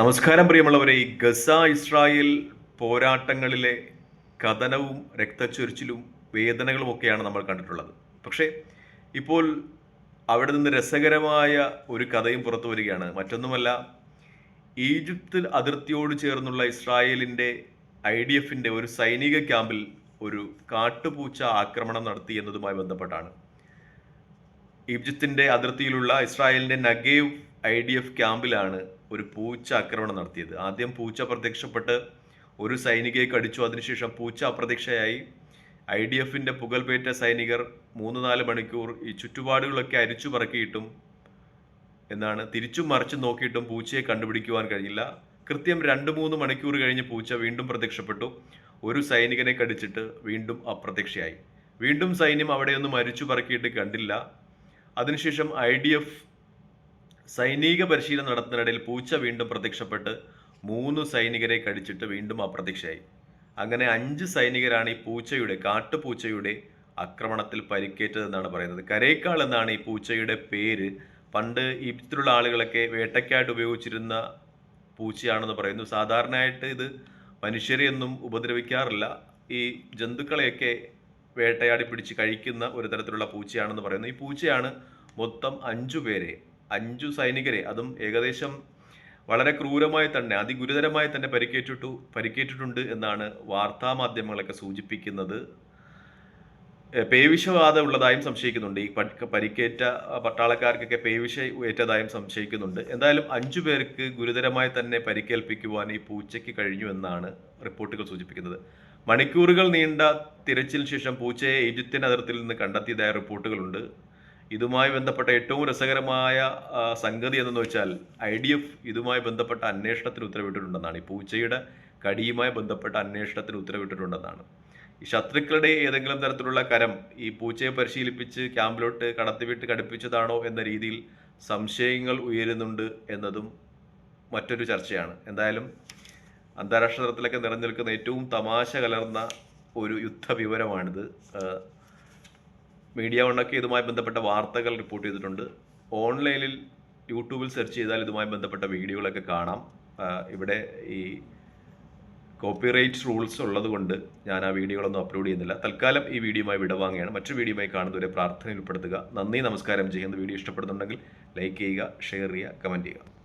നമസ്കാരം പ്രിയമുള്ളവരെ. ഈ ഗസ ഇസ്രായേൽ പോരാട്ടങ്ങളിലെ കഥനവും രക്തച്ചൊരിച്ചിലും വേദനകളും ഒക്കെയാണ് നമ്മൾ കണ്ടിട്ടുള്ളത്. പക്ഷേ ഇപ്പോൾ അവിടെ നിന്ന് രസകരമായ ഒരു കഥയും പുറത്തു വരികയാണ്. മറ്റൊന്നുമല്ല, ഈജിപ്ത് അതിർത്തിയോട് ചേർന്നുള്ള ഇസ്രായേലിൻ്റെ IDFിൻ്റെ ഒരു സൈനിക ക്യാമ്പിൽ ഒരു കാട്ടുപൂച്ച ആക്രമണം നടത്തി എന്നതുമായി ബന്ധപ്പെട്ടാണ്. ഈജിപ്തിൻ്റെ അതിർത്തിയിലുള്ള ഇസ്രായേലിൻ്റെ നഗേവ് IDF ക്യാമ്പിലാണ് ഒരു പൂച്ച ആക്രമണം നടത്തിയത്. ആദ്യം പൂച്ച പ്രത്യക്ഷപ്പെട്ട് ഒരു സൈനികയെ കടിച്ചു. അതിനുശേഷം പൂച്ച അപ്രത്യക്ഷയായി. IDFിൻ്റെ പുകൽപേറ്റ സൈനികർ 3-4 മണിക്കൂർ ഈ ചുറ്റുപാടുകളൊക്കെ അരിച്ചു പറക്കിയിട്ടും എന്നാണ് തിരിച്ചും മറിച്ചും നോക്കിയിട്ടും പൂച്ചയെ കണ്ടുപിടിക്കുവാൻ കഴിഞ്ഞില്ല. കൃത്യം 2-3 മണിക്കൂർ കഴിഞ്ഞ് പൂച്ച വീണ്ടും പ്രത്യക്ഷപ്പെട്ടു. ഒരു സൈനികനെ കടിച്ചിട്ട് വീണ്ടും അപ്രത്യക്ഷയായി. വീണ്ടും സൈന്യം അവിടെയൊന്നും അരിച്ചു പറക്കിയിട്ട് കണ്ടില്ല. അതിനുശേഷം IDF സൈനിക പരിശീലനം നടത്തുന്നതിനിടയിൽ പൂച്ച വീണ്ടും പ്രത്യക്ഷപ്പെട്ട് 3 സൈനികരെ കടിച്ചിട്ട് വീണ്ടും അപ്രത്യക്ഷയായി. അങ്ങനെ 5 സൈനികരാണ് ഈ കാട്ടുപൂച്ചയുടെ ആക്രമണത്തിൽ പരിക്കേറ്റതെന്നാണ് പറയുന്നത്. കരേക്കാൾ എന്നാണ് ഈ പൂച്ചയുടെ പേര്. പണ്ട് ഈജിപ്തിലുള്ള ആളുകളൊക്കെ വേട്ടയ്ക്കായിട്ട് ഉപയോഗിച്ചിരുന്ന പൂച്ചയാണെന്ന് പറയുന്നു. സാധാരണയായിട്ട് ഇത് മനുഷ്യരെയൊന്നും ഉപദ്രവിക്കാറില്ല. ഈ ജന്തുക്കളെയൊക്കെ വേട്ടയാടി പിടിച്ച് കഴിക്കുന്ന ഒരു തരത്തിലുള്ള പൂച്ചയാണെന്ന് പറയുന്നു. ഈ പൂച്ചയാണ് മൊത്തം 5 സൈനികരെ, അതും ഏകദേശം വളരെ ക്രൂരമായി തന്നെ അതിഗുരുതരമായി തന്നെ പരിക്കേറ്റിട്ടുണ്ട് എന്നാണ് വാർത്താമാധ്യമങ്ങളൊക്കെ സൂചിപ്പിക്കുന്നത്. പേവിഷബാധ ഉള്ളതായും സംശയിക്കുന്നുണ്ട്. ഈ പരിക്കേറ്റ പട്ടാളക്കാർക്കൊക്കെ പേവിഷ ഏറ്റതായും സംശയിക്കുന്നുണ്ട്. എന്തായാലും 5 പേർക്ക് ഗുരുതരമായി തന്നെ പരിക്കേൽപ്പിക്കുവാൻ ഈ പൂച്ചയ്ക്ക് കഴിഞ്ഞു എന്നാണ് റിപ്പോർട്ടുകൾ സൂചിപ്പിക്കുന്നത്. മണിക്കൂറുകൾ നീണ്ട തിരച്ചിലിന് ശേഷം പൂച്ചയെ ഈജിപ്തിൻ അതിർത്തിയിൽ നിന്ന് കണ്ടെത്തിയതായ റിപ്പോർട്ടുകളുണ്ട്. ഇതുമായി ബന്ധപ്പെട്ട ഏറ്റവും രസകരമായ സംഗതി എന്തെന്ന് വെച്ചാൽ IDF ഇതുമായി ബന്ധപ്പെട്ട അന്വേഷണത്തിന് ഉത്തരവിട്ടിട്ടുണ്ടെന്നാണ്. ഈ പൂച്ചയുടെ കടിയുമായി ബന്ധപ്പെട്ട അന്വേഷണത്തിന് ഉത്തരവിട്ടിട്ടുണ്ടെന്നാണ്. ഈ ശത്രുക്കളുടെ ഏതെങ്കിലും തരത്തിലുള്ള കരം ഈ പൂച്ചയെ പരിശീലിപ്പിച്ച് ക്യാമ്പിലോട്ട് കടത്തിവിട്ട് കടുപ്പിച്ചതാണോ എന്ന രീതിയിൽ സംശയങ്ങൾ ഉയരുന്നുണ്ട് എന്നതും മറ്റൊരു ചർച്ചയാണ്. എന്തായാലും അന്താരാഷ്ട്ര തലത്തിലൊക്കെ നിറഞ്ഞു ഏറ്റവും തമാശ കലർന്ന ഒരു യുദ്ധവിവരമാണിത്. മീഡിയ വണ്ണൊക്കെ ഇതുമായി ബന്ധപ്പെട്ട വാർത്തകൾ റിപ്പോർട്ട് ചെയ്തിട്ടുണ്ട്. ഓൺലൈനിൽ യൂട്യൂബിൽ സെർച്ച് ചെയ്താൽ ഇതുമായി ബന്ധപ്പെട്ട വീഡിയോകളൊക്കെ കാണാം. ഇവിടെ ഈ കോപ്പിറൈറ്റ് റൂൾസ് ഉള്ളതുകൊണ്ട് ഞാൻ ആ വീഡിയോകളൊന്നും അപ്ലോഡ് ചെയ്യുന്നില്ല. തൽക്കാലം ഈ വീഡിയോയുമായി വിടവാങ്ങുകയാണ്. മറ്റൊരു വീഡിയോയുമായി കാണുന്നവരെ പ്രാർത്ഥനയിൽ ഉൾപ്പെടുത്തുക. നന്ദി, നമസ്കാരം. ചെയ്യുന്ന വീഡിയോ ഇഷ്ടപ്പെടുന്നുണ്ടെങ്കിൽ ലൈക്ക് ചെയ്യുക, ഷെയർ ചെയ്യുക, കമൻറ്റ് ചെയ്യുക.